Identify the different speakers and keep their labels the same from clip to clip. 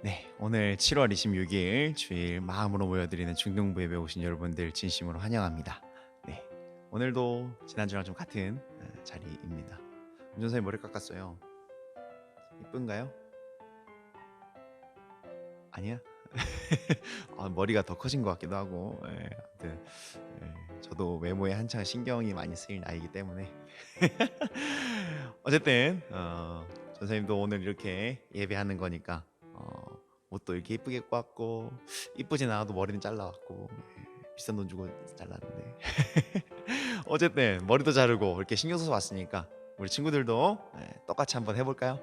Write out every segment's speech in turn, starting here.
Speaker 1: 네, 오늘 7월 26일 주일 마음으로 모여드리는 중등부 예배 오신 여러분들 진심으로 환영합니다. 네, 오늘도 지난주랑 좀 같은 자리입니다. 운전사님 머리 깎았어요. 이쁜가요? 아니야? 머리가 더 커진 것 같기도 하고, 아무튼 저도 외모에 한창 신경이 많이 쓰일 나이기 때문에 어쨌든 전사님도 오늘 이렇게 예배하는 거니까 옷도 이렇게 이쁘게 입고 왔고, 이쁘진 않아도 머리는 잘라왔고, 비싼 돈 주고 잘랐는데 어쨌든 머리도 자르고 이렇게 신경 써서 왔으니까 우리 친구들도 똑같이 한번 해볼까요?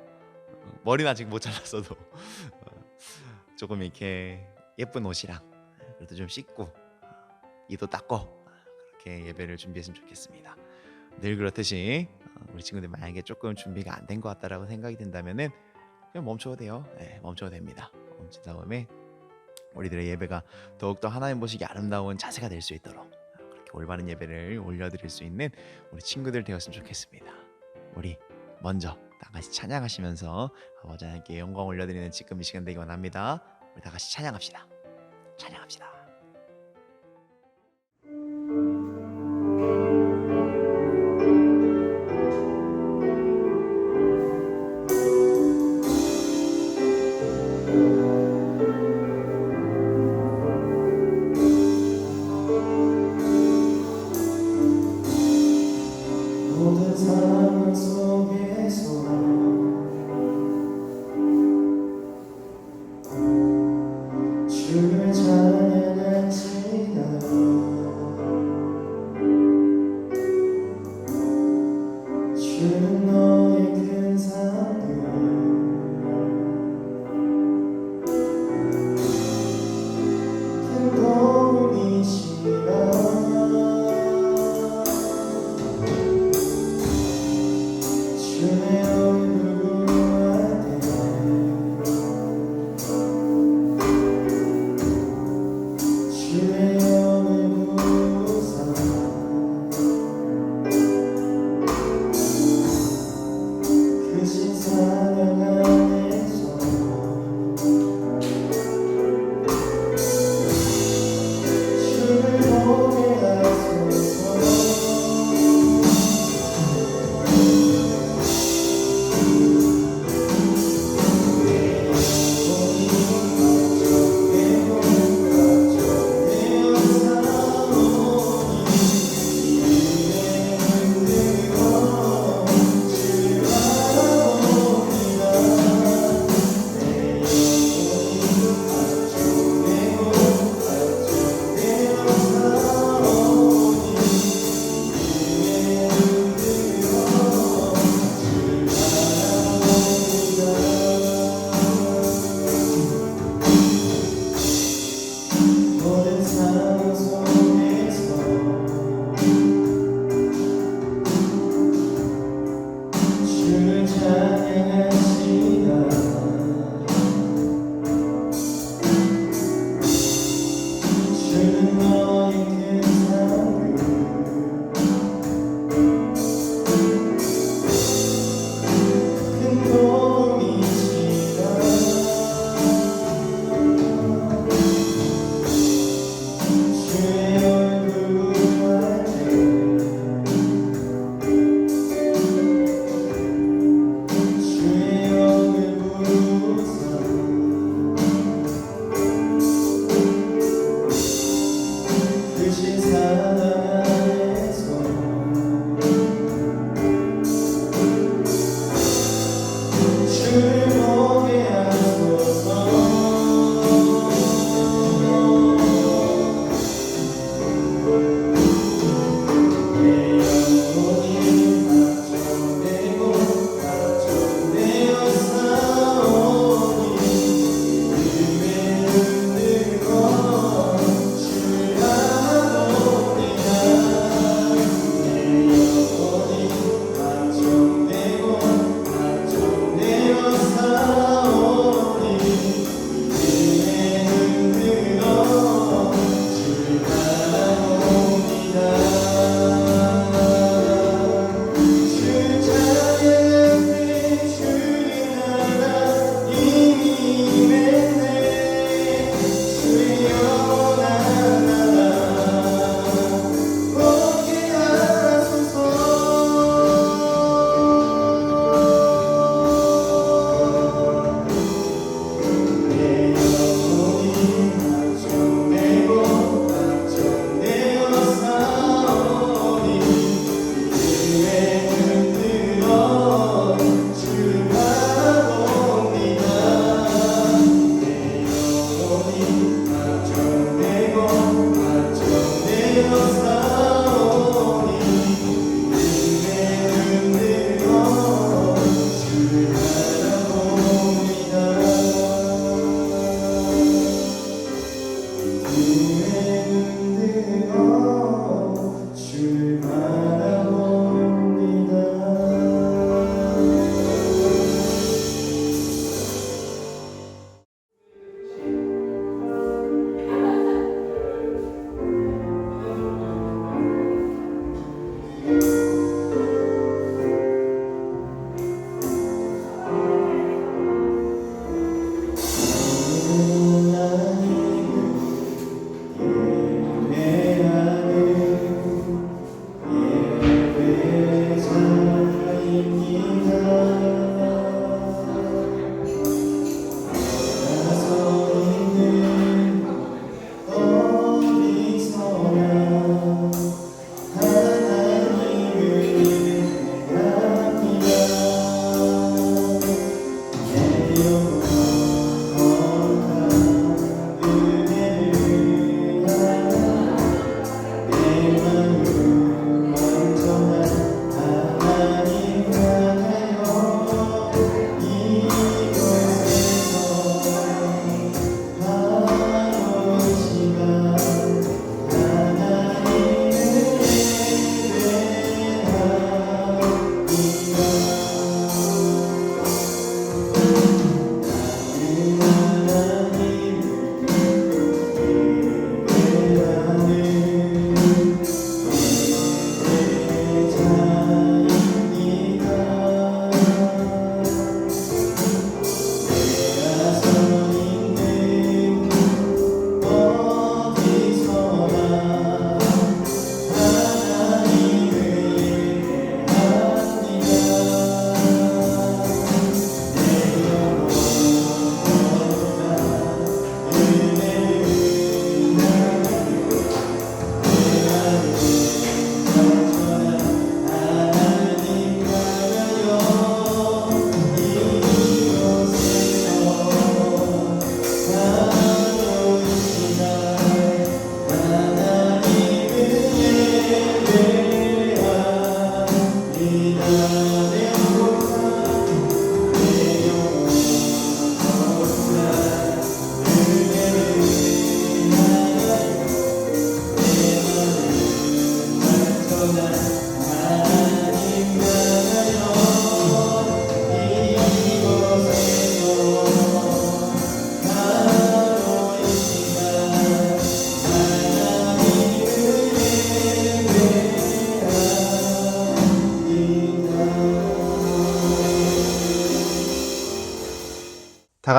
Speaker 1: 머리는 아직 못 잘랐어도 조금 이렇게 예쁜 옷이랑 그래도 좀 씻고 이도 닦고 그렇게 예배를 준비했으면 좋겠습니다. 늘 그렇듯이 우리 친구들 만약에 조금 준비가 안 된 것 같다라고 생각이 든다면은 그냥 멈춰도 돼요. 멈춰도 됩니다. 멈춘 다음에 우리들의 예배가 더욱더 하나님 보시기 아름다운 자세가 될 수 있도록 그렇게 올바른 예배를 올려드릴 수 있는 우리 친구들 되었으면 좋겠습니다. 우리 먼저 다 같이 찬양하시면서 아버지 하나님께 영광 올려드리는 지금 이 시간 되기 원합니다. 우리 다 같이 찬양합시다. 찬양합시다.
Speaker 2: 모든 상황 속에서 주를 찬양할지어다. 주는 너의 큰 사랑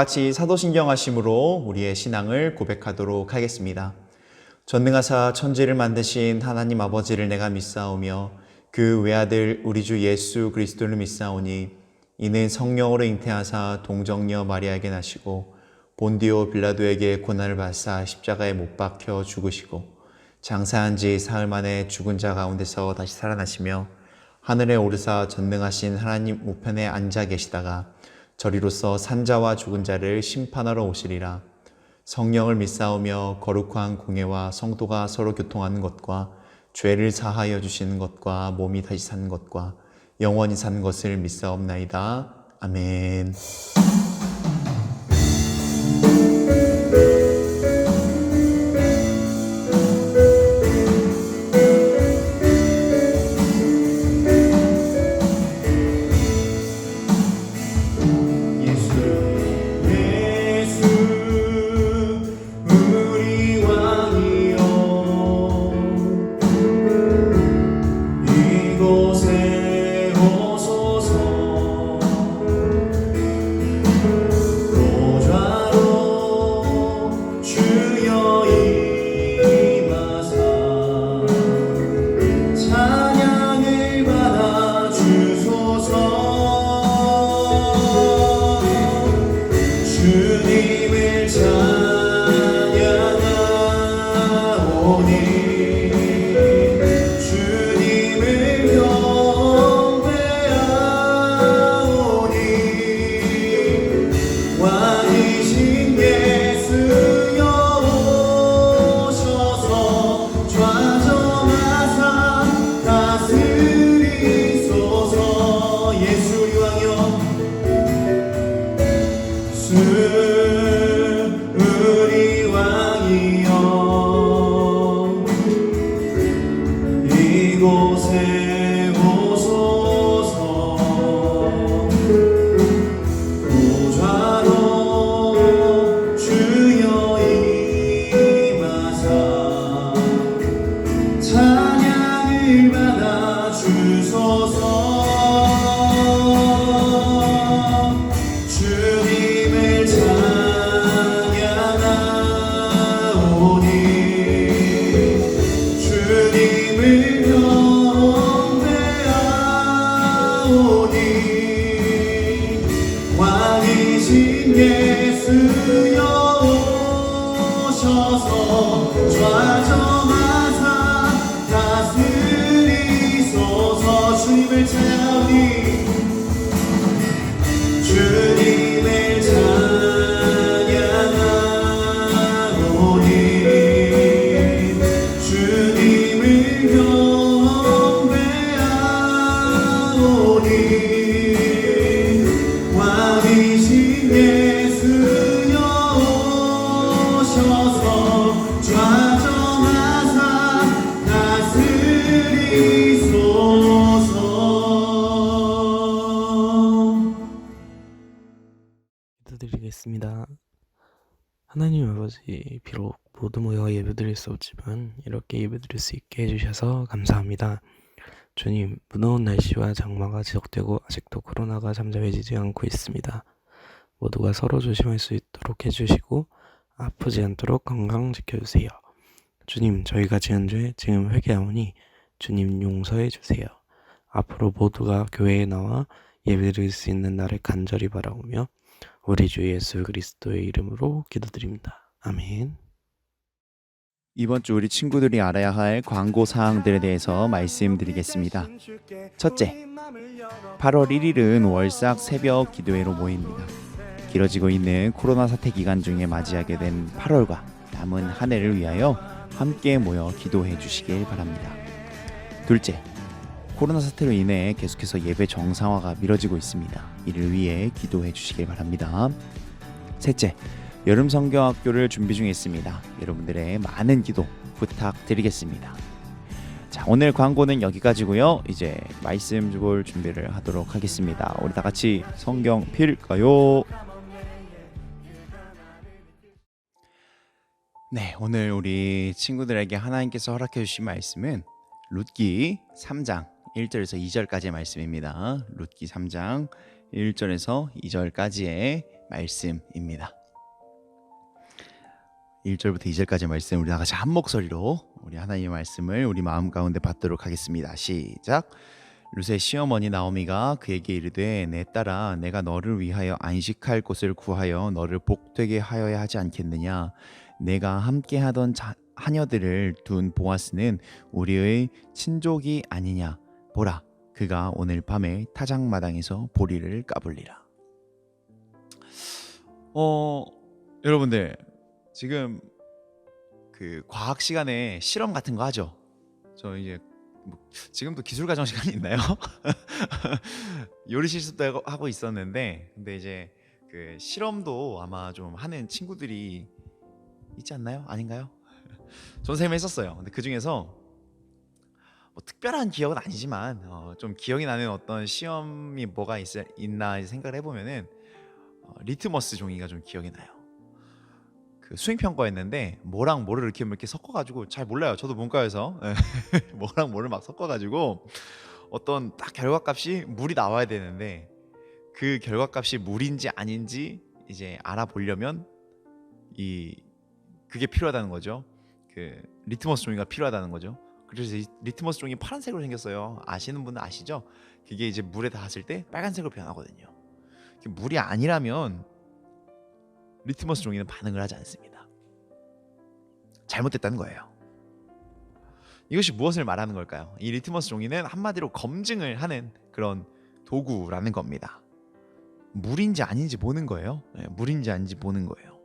Speaker 1: 같이 사도신경 하심으로 우리의 신앙을 고백하도록 하겠습니다. 전능하사 천지를 만드신 하나님 아버지를 내가 믿사오며 그 외아들 우리 주 예수 그리스도를 믿사오니 이는 성령으로 잉태하사 동정녀 마리아에게 나시고 본디오 빌라도에게 고난을 받사 십자가에 못 박혀 죽으시고 장사한 지 사흘 만에 죽은 자 가운데서 다시 살아나시며 하늘에 오르사 전능하신 하나님 우편에 앉아 계시다가 저리로서 산자와 죽은 자를 심판하러 오시리라. 성령을 믿사오며 거룩한 공예와 성도가 서로 교통하는 것과 죄를 사하여 주시는 것과 몸이 다시 사는 것과 영원히 사는 것을 믿사옵나이다. 아멘.
Speaker 3: 기도드리겠습니다. 하나님 아버지, 비록 모두 모여 예배드릴 수 없지만 이렇게 예배드릴 수 있게 해주셔서 감사합니다. 주님, 무더운 날씨와 장마가 지속되고 아직도 코로나가 잠잠해지지 않고 있습니다. 모두가 서로 조심할 수 있도록 해주시고 아프지 않도록 건강 지켜주세요. 주님, 저희가 지은 죄 지금 회개하오니 주님 용서해 주세요. 앞으로 모두가 교회에 나와 예배드릴 수 있는 날을 간절히 바라오며 우리 주 예수 그리스도의 이름으로 기도드립니다. 아멘.
Speaker 1: 이번 주 우리 친구들이 알아야 할 광고 사항들에 대해서 말씀드리겠습니다. 첫째, 8월 1일은 월삭 새벽 기도회로 모입니다. 길어지고 있는 코로나 사태 기간 중에 맞이하게 된 8월과 남은 한 해를 위하여 함께 모여 기도해 주시길 바랍니다. 둘째, 코로나 사태로 인해 계속해서 예배 정상화가 미뤄지고 있습니다. 이를 위해 기도해 주시길 바랍니다. 셋째, 여름 성경학교를 준비 중에 있습니다. 여러분들의 많은 기도 부탁드리겠습니다. 자, 오늘 광고는 여기까지고요. 이제 말씀 볼 준비를 하도록 하겠습니다. 우리 다 같이 성경 필까요? 네, 오늘 우리 친구들에게 하나님께서 허락해 주신 말씀은 룻기 3장 1절에서 2절까지의 말씀입니다. 룻기 3장 1절에서 2절까지의 말씀입니다. 1절부터 2절까지 말씀 우리 다 같이 한 목소리로 우리 하나님의 말씀을 우리 마음 가운데 받도록 하겠습니다. 시작. 룻의 시어머니 나오미가 그에게 이르되 내 딸아 내가 너를 위하여 안식할 곳을 구하여 너를 복되게 하여야 하지 않겠느냐. 내가 함께하던 하녀들을 둔 보아스는 우리의 친족이 아니냐. 보라 그가 오늘 밤에 타작마당에서 보리를 까불리라. 여러분들 지금 그 과학 시간에 실험 같은 거 하죠. 저 이제 지금도 기술 과정 시간이 있나요? 요리 실습도 하고 있었는데 근데 이제 그 실험도 아마 좀 하는 친구들이 있지 않나요? 아닌가요? 전 쌤이 했었어요. 근데 그 중에서 뭐 특별한 기억은 아니지만 좀 기억이 나는 어떤 시험이 뭐가 있나 생각을 해보면은 리트머스 종이가 좀 기억이 나요. 그 수행평가였는데 뭐랑 뭐를 이렇게 섞어가지고 잘 몰라요. 저도 문과여서 뭐랑 뭐를 막 섞어가지고 어떤 딱 결과값이 물이 나와야 되는데 그 결과값이 물인지 아닌지 이제 알아보려면 그게 필요하다는 거죠. 그 리트머스 종이가 필요하다는 거죠. 그래서 이 리트머스 종이 파란색으로 생겼어요. 아시는 분은 아시죠? 그게 이제 물에 닿았을 때 빨간색으로 변하거든요. 물이 아니라면 리트머스 종이는 반응을 하지 않습니다. 잘못됐다는 거예요. 이것이 무엇을 말하는 걸까요? 이 리트머스 종이는 한마디로 검증을 하는 그런 도구라는 겁니다. 물인지 아닌지 보는 거예요. 물인지 아닌지 보는 거예요.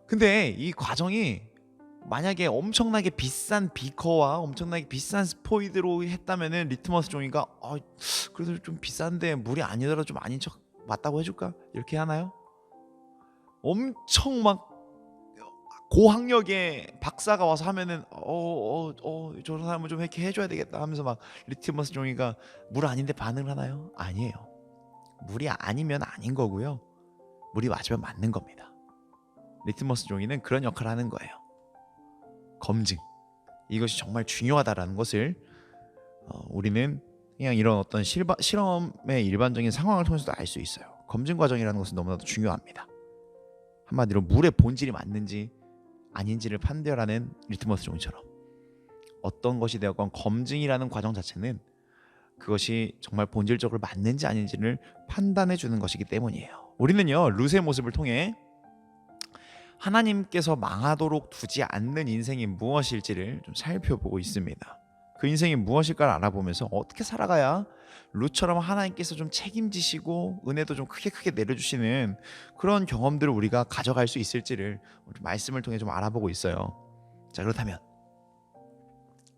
Speaker 1: 근데 이 과정이 만약에 엄청나게 비싼 비커와 엄청나게 비싼 스포이드로 했다면은 리트머스 종이가 그래도 좀 비싼데 물이 아니더라도 좀 아닌 척 맞다고 해줄까? 이렇게 하나요? 엄청 막 고학력의 박사가 와서 하면은 저런 사람은 좀 이렇게 해줘야 되겠다 하면서 막 리트머스 종이가 물 아닌데 반응을 하나요? 아니에요. 물이 아니면 아닌 거고요. 물이 맞으면 맞는 겁니다. 리트머스 종이는 그런 역할을 하는 거예요. 검증. 이것이 정말 중요하다라는 것을 우리는 그냥 이런 어떤 실험의 일반적인 상황을 통해서도 알 수 있어요. 검증 과정이라는 것은 너무나도 중요합니다. 한마디로 물의 본질이 맞는지 아닌지를 판별하는 리트머스 종이처럼 어떤 것이 되었건 검증이라는 과정 자체는 그것이 정말 본질적으로 맞는지 아닌지를 판단해 주는 것이기 때문이에요. 우리는요 룻의 모습을 통해 하나님께서 망하도록 두지 않는 인생이 무엇일지를 좀 살펴보고 있습니다. 그 인생이 무엇일까를 알아보면서 어떻게 살아가야 룻처럼 하나님께서 좀 책임지시고 은혜도 좀 크게 내려주시는 그런 경험들을 우리가 가져갈 수 있을지를 말씀을 통해 좀 알아보고 있어요. 자, 그렇다면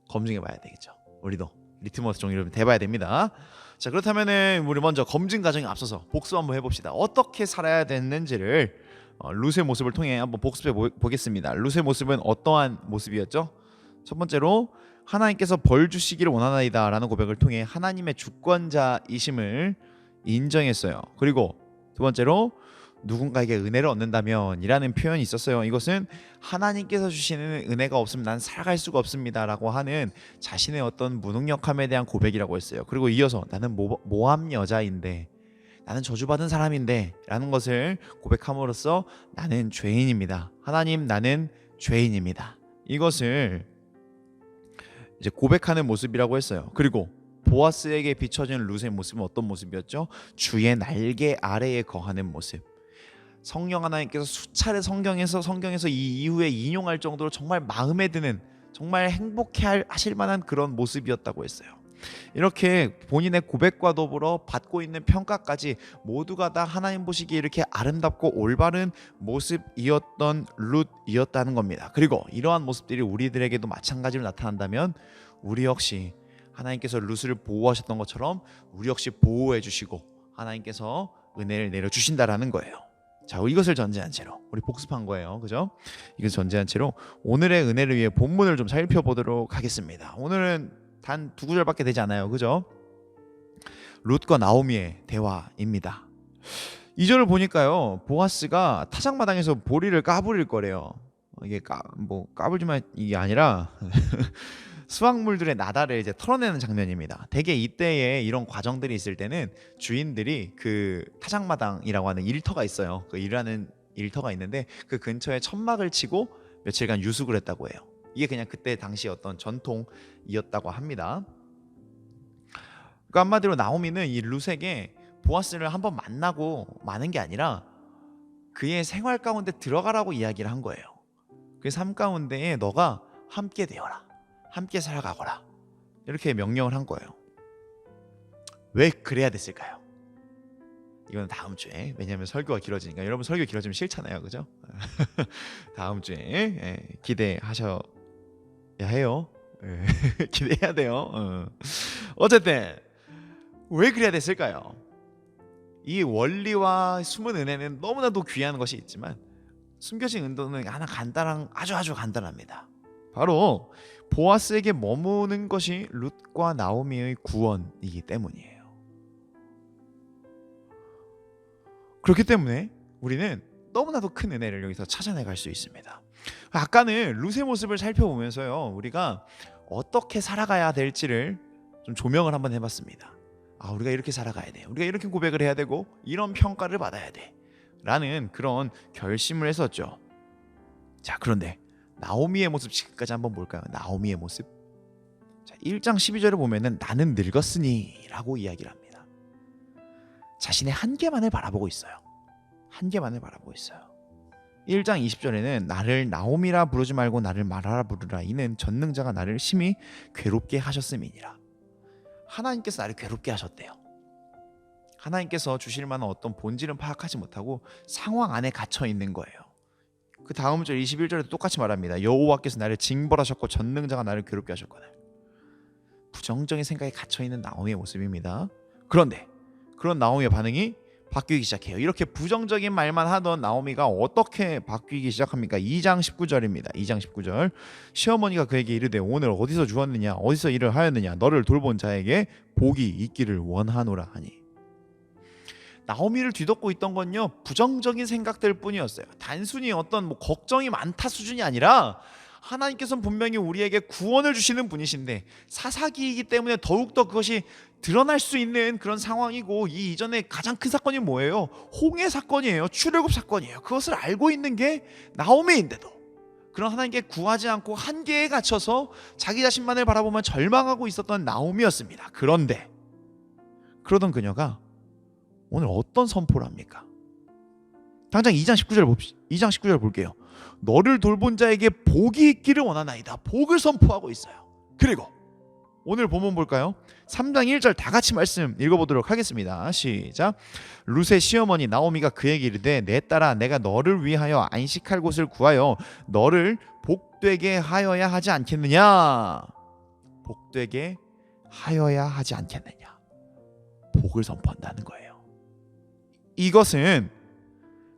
Speaker 1: 검증해 봐야 되겠죠. 우리도 리트머스 종이를 대봐야 됩니다. 자, 그렇다면은 우리 먼저 검증 과정에 앞서서 복습 한번 해봅시다. 어떻게 살아야 됐는지를 룻의 모습을 통해 한번 복습해 보겠습니다. 룻의 모습은 어떠한 모습이었죠? 첫 번째로 하나님께서 벌 주시기를 원하나이다 라는 고백을 통해 하나님의 주권자이심을 인정했어요. 그리고 두 번째로 누군가에게 은혜를 얻는다면 이라는 표현이 있었어요. 이것은 하나님께서 주시는 은혜가 없으면 난 살아갈 수가 없습니다 라고 하는 자신의 어떤 무능력함에 대한 고백이라고 했어요. 그리고 이어서 나는 모함 여자인데 나는 저주받은 사람인데 라는 것을 고백함으로써 나는 죄인입니다. 하나님 나는 죄인입니다. 이것을 이제 고백하는 모습이라고 했어요. 그리고 보아스에게 비춰진 룻의 모습은 어떤 모습이었죠? 주의 날개 아래에 거하는 모습. 성령 하나님께서 수차례 성경에서 이 이후에 인용할 정도로 정말 마음에 드는 정말 행복해 하실 만한 그런 모습이었다고 했어요. 이렇게 본인의 고백과 더불어 받고 있는 평가까지 모두가 다 하나님 보시기에 이렇게 아름답고 올바른 모습이었던 룻이었다는 겁니다. 그리고 이러한 모습들이 우리들에게도 마찬가지로 나타난다면 우리 역시 하나님께서 룻을 보호하셨던 것처럼 우리 역시 보호해 주시고 하나님께서 은혜를 내려주신다라는 거예요. 자, 이것을 전제한 채로 우리 복습한 거예요. 그죠? 이것을 전제한 채로 오늘의 은혜를 위해 본문을 좀 살펴보도록 하겠습니다. 오늘은 단 2구절밖에 되지 않아요. 그죠? 룻과 나오미의 대화입니다. 2절을 보니까요. 보아스가 타작마당에서 보리를 까불일 거래요. 이게 까불지만 이게 아니라 수확물들의 나다를 이제 털어내는 장면입니다. 대개 이때에 이런 과정들이 있을 때는 주인들이 그 타작마당이라고 하는 일터가 있어요. 그 일하는 일터가 있는데 그 근처에 천막을 치고 며칠간 유숙을 했다고 해요. 이게 그냥 그때 당시 어떤 전통이었다고 합니다. 그 한마디로 나오미는 이 룻에게 보아스를 한번 만나고 마는 게 아니라 그의 생활 가운데 들어가라고 이야기를 한 거예요. 그 삶 가운데에 너가 함께 되어라, 함께 살아가거라, 이렇게 명령을 한 거예요. 왜 그래야 됐을까요? 이건 다음 주에, 왜냐하면 설교가 길어지니까. 여러분 설교 길어지면 싫잖아요, 그죠? 다음 주에 기대하셔야 해요. 기대해야 돼요. 어쨌든 왜 그래야 됐을까요? 이 원리와 숨은 은혜는 너무나도 귀한 것이 있지만 숨겨진 은도는 하나 아주 간단합니다. 바로 보아스에게 머무는 것이 룻과 나오미의 구원이기 때문이에요. 그렇기 때문에 우리는 너무나도 큰 은혜를 여기서 찾아내갈 수 있습니다. 아까는 룻의 모습을 살펴보면서요, 우리가 어떻게 살아가야 될지를 좀 조명을 한번 해봤습니다. 우리가 이렇게 살아가야 돼, 우리가 이렇게 고백을 해야 되고 이런 평가를 받아야 돼 라는 그런 결심을 했었죠. 자, 그런데 나오미의 모습 지금까지 한번 볼까요? 나오미의 모습. 자, 1장 12절을 보면은 나는 늙었으니 라고 이야기를 합니다. 자신의 한계만을 바라보고 있어요. 한계만을 바라보고 있어요. 1장 20절에는 나를 나오미라 부르지 말고 나를 마라라 부르라. 이는 전능자가 나를 심히 괴롭게 하셨음이니라. 하나님께서 나를 괴롭게 하셨대요. 하나님께서 주실 만한 어떤 본질은 파악하지 못하고 상황 안에 갇혀 있는 거예요. 그 다음 절 21절에도 똑같이 말합니다. 여호와께서 나를 징벌하셨고 전능자가 나를 괴롭게 하셨거늘. 부정적인 생각에 갇혀 있는 나오미의 모습입니다. 그런데 그런 나오미의 반응이 바뀌기 시작해요. 이렇게 부정적인 말만 하던 나오미가 어떻게 바뀌기 시작합니까? 2장 19절입니다. 2장 19절. 시어머니가 그에게 이르되 오늘 어디서 주었느냐, 어디서 일을 하였느냐, 너를 돌본 자에게 복이 있기를 원하노라 하니. 나오미를 뒤덮고 있던 건요, 부정적인 생각들 뿐이었어요. 단순히 어떤 걱정이 많다 수준이 아니라 하나님께서는 분명히 우리에게 구원을 주시는 분이신데 사사기이기 때문에 더욱더 그것이 드러날 수 있는 그런 상황이고, 이 이전에 가장 큰 사건이 뭐예요? 홍해 사건이에요. 출애굽 사건이에요. 그것을 알고 있는 게 나오미인데도 그런 하나님께 구하지 않고 한계에 갇혀서 자기 자신만을 바라보며 절망하고 있었던 나오미였습니다. 그런데 그러던 그녀가 오늘 어떤 선포를 합니까? 당장 2장 19절 볼게요. 너를 돌본 자에게 복이 있기를 원하나이다. 복을 선포하고 있어요. 그리고 오늘 본문 볼까요? 3장 1절 다 같이 말씀 읽어보도록 하겠습니다. 시작. 룻의 시어머니 나오미가 그에게 이르되 내 딸아, 내가 너를 위하여 안식할 곳을 구하여 너를 복되게 하여야 하지 않겠느냐. 복되게 하여야 하지 않겠느냐. 복을 선포한다는 거예요. 이것은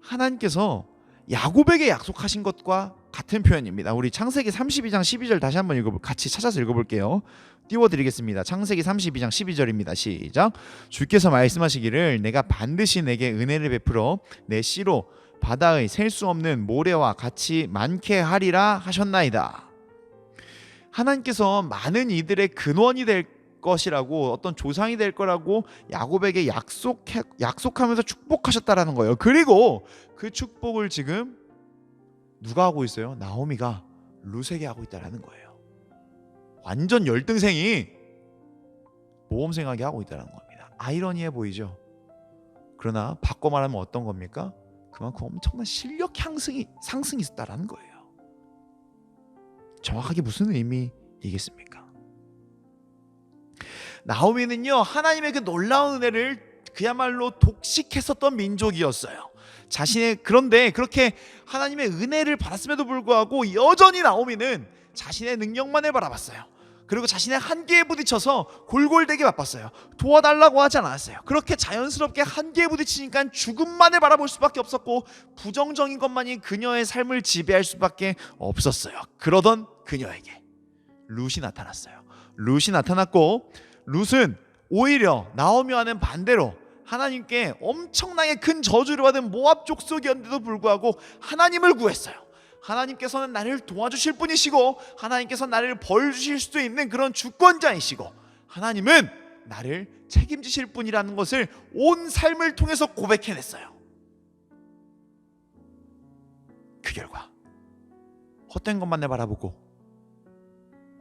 Speaker 1: 하나님께서 야곱에게 약속하신 것과 같은 표현입니다. 우리 창세기 32장 12절 다시 한번 같이 찾아서 읽어볼게요. 띄워드리겠습니다. 창세기 32장 12절입니다. 시작. 주께서 말씀하시기를 내가 반드시 내게 은혜를 베풀어 내 씨로 바다의 셀 수 없는 모래와 같이 많게 하리라 하셨나이다. 하나님께서 많은 이들의 근원이 될 것이라고, 어떤 조상이 될 거라고 야곱에게 약속하면서 축복하셨다라는 거예요. 그리고 그 축복을 지금 누가 하고 있어요? 나오미가 룻에게 하고 있다라는 거예요. 완전 열등생이 모험생하게 하고 있다는 겁니다. 아이러니해 보이죠? 그러나 바꿔 말하면 어떤 겁니까? 그만큼 엄청난 실력 상승이 있었다라는 거예요. 정확하게 무슨 의미이겠습니까? 나오미는요, 하나님의 그 놀라운 은혜를 그야말로 독식했었던 민족이었어요. 그런데 그렇게 하나님의 은혜를 받았음에도 불구하고 여전히 나오미는 자신의 능력만을 바라봤어요. 그리고 자신의 한계에 부딪혀서 골골대게 바빴어요. 도와달라고 하지 않았어요. 그렇게 자연스럽게 한계에 부딪히니까 죽음만을 바라볼 수밖에 없었고, 부정적인 것만이 그녀의 삶을 지배할 수밖에 없었어요. 그러던 그녀에게 룻이 나타났어요. 룻이 나타났고, 룻은 오히려 나오미와는 반대로 하나님께 엄청나게 큰 저주를 받은 모압 족속이었는데도 불구하고 하나님을 구했어요. 하나님께서는 나를 도와주실 분이시고 하나님께서 나를 벌 주실 수도 있는 그런 주권자이시고 하나님은 나를 책임지실 분이라는 것을 온 삶을 통해서 고백해냈어요. 그 결과 헛된 것만 바라보고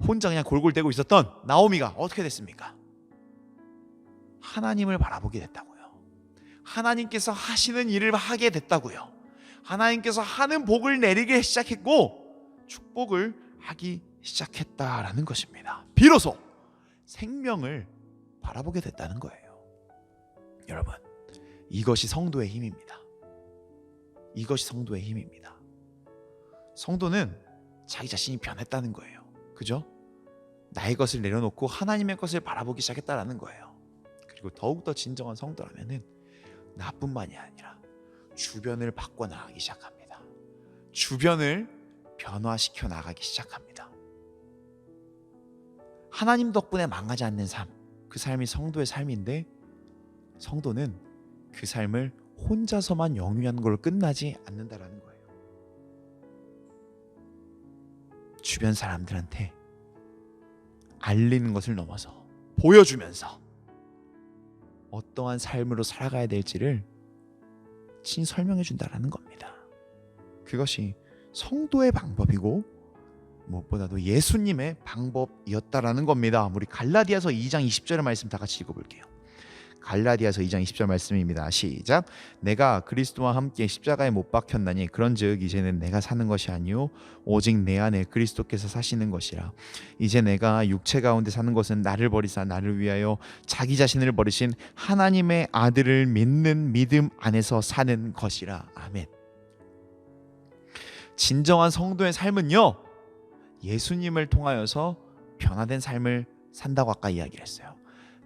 Speaker 1: 혼자 그냥 골골대고 있었던 나오미가 어떻게 됐습니까? 하나님을 바라보게 됐다고요. 하나님께서 하시는 일을 하게 됐다고요. 하나님께서 하는 복을 내리기 시작했고 축복을 하기 시작했다라는 것입니다. 비로소 생명을 바라보게 됐다는 거예요. 여러분, 이것이 성도의 힘입니다. 이것이 성도의 힘입니다. 성도는 자기 자신이 변했다는 거예요. 그죠? 나의 것을 내려놓고 하나님의 것을 바라보기 시작했다라는 거예요. 그리고 더욱더 진정한 성도라면은 나뿐만이 아니라 주변을 바꿔나가기 시작합니다. 주변을 변화시켜 나가기 시작합니다. 하나님 덕분에 망하지 않는 삶, 그 삶이 성도의 삶인데 성도는 그 삶을 혼자서만 영위하는 걸로 끝나지 않는다라는 거예요. 주변 사람들한테 알리는 것을 넘어서 보여주면서 어떠한 삶으로 살아가야 될지를 친히 설명해 준다라는 겁니다. 그것이 성도의 방법이고 무엇보다도 예수님의 방법이었다라는 겁니다. 우리 갈라디아서 2장 20절의 말씀 다 같이 읽어볼게요. 갈라디아서 2장 20절 말씀입니다. 시작. 내가 그리스도와 함께 십자가에 못 박혔나니 그런즉 이제는 내가 사는 것이 아니요 오직 내 안에 그리스도께서 사시는 것이라. 이제 내가 육체 가운데 사는 것은 나를 버리사 나를 위하여 자기 자신을 버리신 하나님의 아들을 믿는 믿음 안에서 사는 것이라. 아멘. 진정한 성도의 삶은요, 예수님을 통하여서 변화된 삶을 산다고 아까 이야기를 했어요.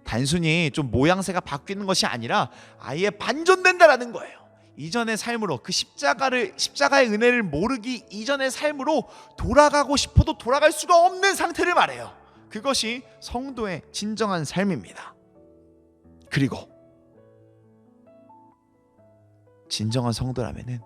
Speaker 1: 단순히 좀 모양새가 바뀌는 것이 아니라 아예 반전된다라는 거예요. 이전의 삶으로, 그 십자가의 은혜를 모르기 이전의 삶으로 돌아가고 싶어도 돌아갈 수가 없는 상태를 말해요. 그것이 성도의 진정한 삶입니다. 그리고 진정한 성도라면은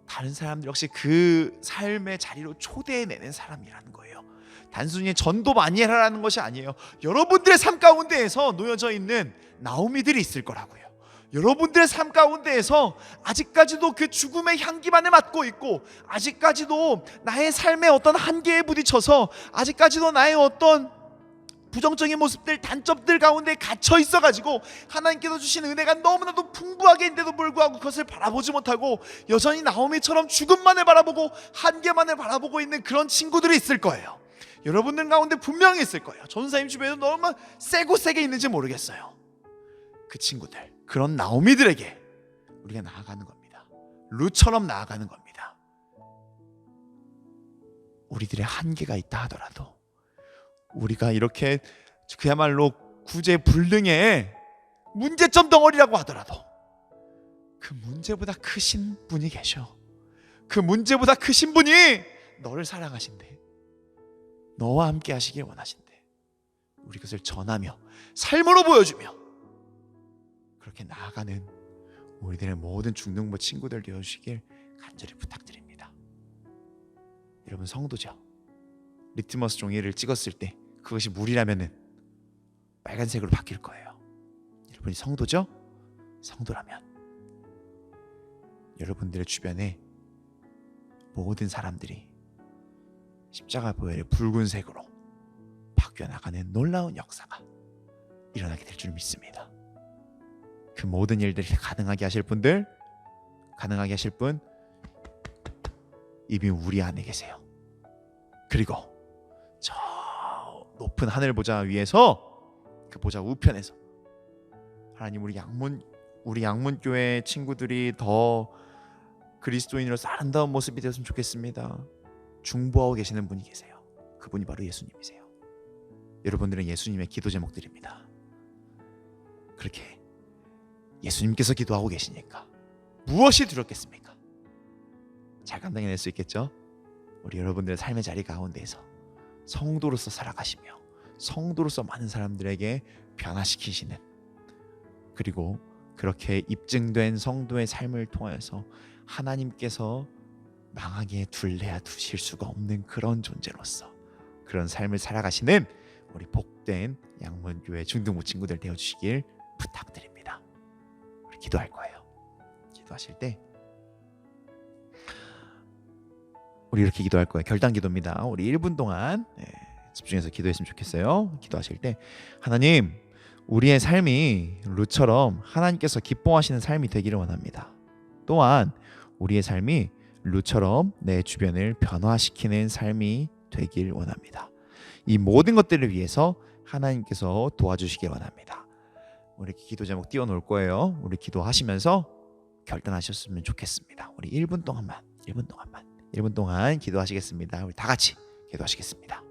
Speaker 1: 다른 사람들 역시 그 삶의 자리로 초대해내는 사람이라는 거예요. 단순히 전도 많이 해라라는 것이 아니에요. 여러분들의 삶 가운데에서 놓여져 있는 나오미들이 있을 거라고요. 여러분들의 삶 가운데에서 아직까지도 그 죽음의 향기만을 맡고 있고, 아직까지도 나의 삶의 어떤 한계에 부딪혀서, 아직까지도 나의 어떤 부정적인 모습들, 단점들 가운데 갇혀 있어가지고 하나님께서 주신 은혜가 너무나도 풍부하게 있는데도 불구하고 그것을 바라보지 못하고 여전히 나오미처럼 죽음만을 바라보고 한계만을 바라보고 있는 그런 친구들이 있을 거예요. 여러분들 가운데 분명히 있을 거예요. 전사님 주변에도 너무 세게 있는지 모르겠어요. 그 친구들, 그런 나오미들에게 우리가 나아가는 겁니다. 루처럼 나아가는 겁니다. 우리들의 한계가 있다 하더라도, 우리가 이렇게 그야말로 구제불능의 문제점 덩어리라고 하더라도 그 문제보다 크신 분이 계셔. 그 문제보다 크신 분이 너를 사랑하신대. 너와 함께 하시길 원하신대. 우리 그것을 전하며 삶으로 보여주며 그렇게 나아가는 우리들의 모든 중등부 친구들 되어주시길 간절히 부탁드립니다. 여러분, 성도죠. 리트머스 종이를 찍었을 때 그것이 물이라면은 빨간색으로 바뀔 거예요. 여러분이 성도죠? 성도라면 여러분들의 주변에 모든 사람들이 십자가 보혈의 붉은색으로 바뀌어 나가는 놀라운 역사가 일어나게 될 줄 믿습니다. 그 모든 일들이 가능하게 하실 분들, 가능하게 하실 분 이미 우리 안에 계세요. 그리고 저 높은 하늘 보좌 위에서, 그 보좌 우편에서 하나님, 우리 양문교회 친구들이 더 그리스도인으로서 아름다운 모습이 되었으면 좋겠습니다. 중보하고 계시는 분이 계세요. 그분이 바로 예수님이세요. 여러분들은 예수님의 기도 제목들입니다. 그렇게 예수님께서 기도하고 계시니까 무엇이 두렵겠습니까? 잘 감당해낼 수 있겠죠? 우리 여러분들의 삶의 자리 가운데에서 성도로서 살아가시며 성도로서 많은 사람들에게 변화시키시는, 그리고 그렇게 입증된 성도의 삶을 통하여서 하나님께서 망하게 둘래야 두실 수가 없는 그런 존재로서 그런 삶을 살아가시는 우리 복된 양문교회 중등부 친구들 되어주시길 부탁드립니다. 우리 기도할 거예요. 기도하실 때 우리 이렇게 기도할 거예요. 결단 기도입니다. 우리 1분 동안 집중해서 기도했으면 좋겠어요. 기도하실 때 하나님, 우리의 삶이 루처럼 하나님께서 기뻐하시는 삶이 되기를 원합니다. 또한 우리의 삶이 루처럼 내 주변을 변화시키는 삶이 되길 원합니다. 이 모든 것들을 위해서 하나님께서 도와주시길 원합니다. 우리 기도 제목 띄워놓을 거예요. 우리 기도하시면서 결단하셨으면 좋겠습니다. 우리 1분 동안 기도하시겠습니다. 우리 다 같이 기도하시겠습니다.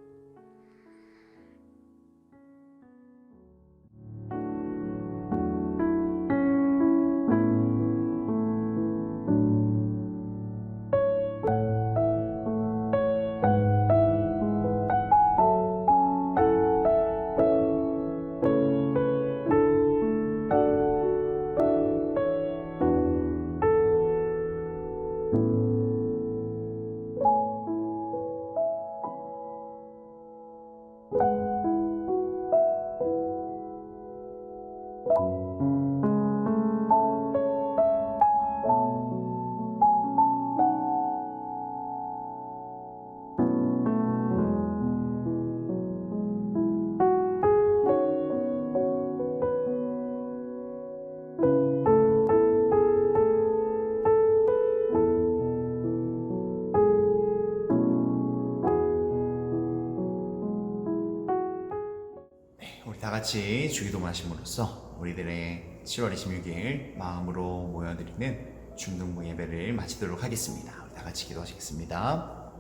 Speaker 1: 우리 다 같이 주기도문 하심으로써 우리들의 7월 26일 마음으로 모여드리는 중등부 예배를 마치도록 하겠습니다. 우리 다 같이 기도하시겠습니다.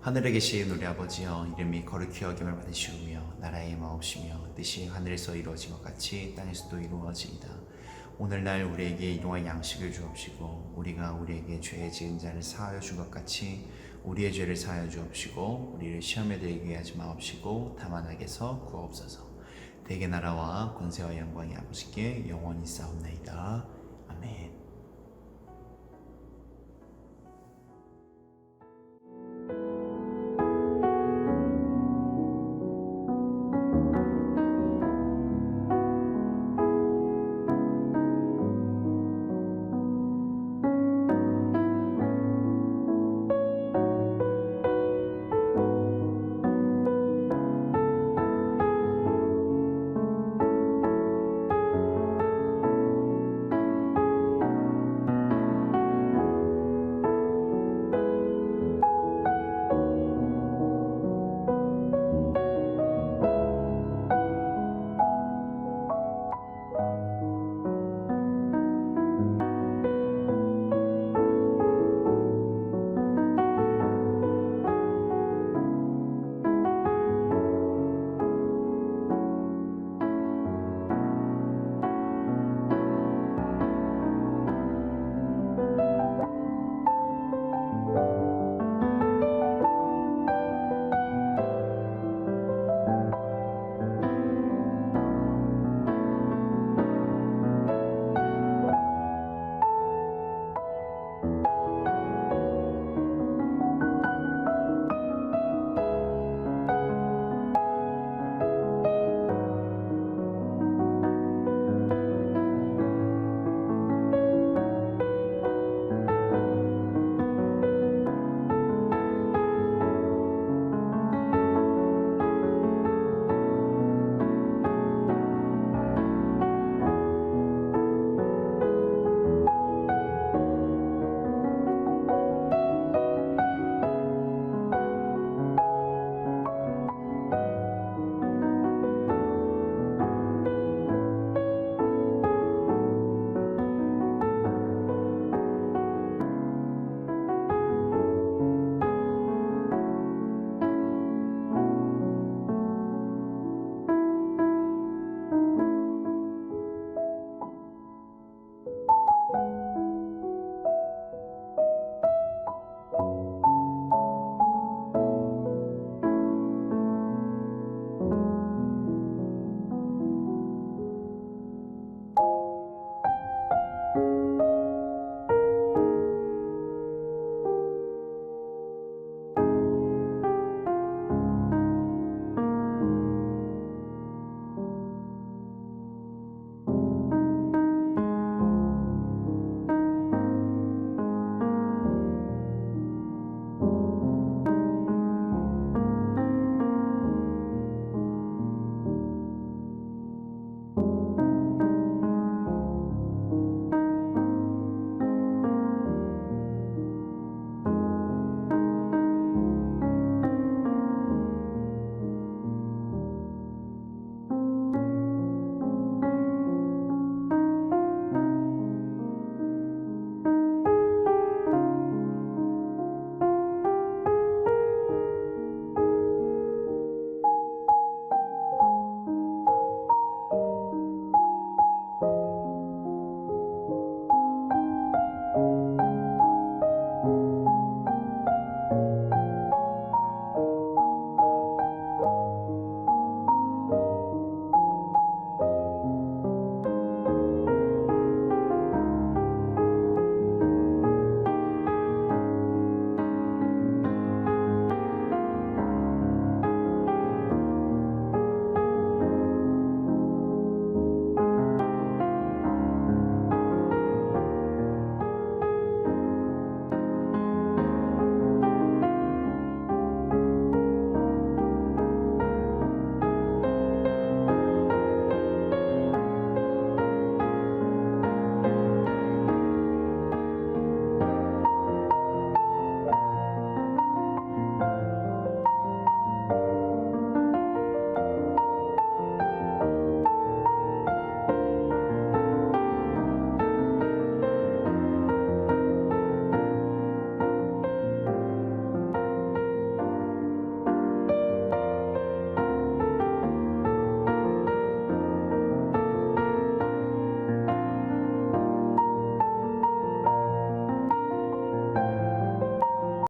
Speaker 1: 하늘에 계신 우리 아버지여, 이름이 거룩히 여김을 받으시오며 나라의 마옵시며 뜻이 하늘에서 이루어진 것 같이 땅에서도 이루어지이다. 오늘날 우리에게 일용할 양식을 주옵시고 우리가 우리에게 죄 지은 자를 사하여 준 것 같이 우리의 죄를 사하여 주옵시고 우리를 시험에 들게 하지 마옵시고 다만 악에서 구하옵소서. 대개 나라와 권세와 영광이 아버지께 영원히 싸움나이다.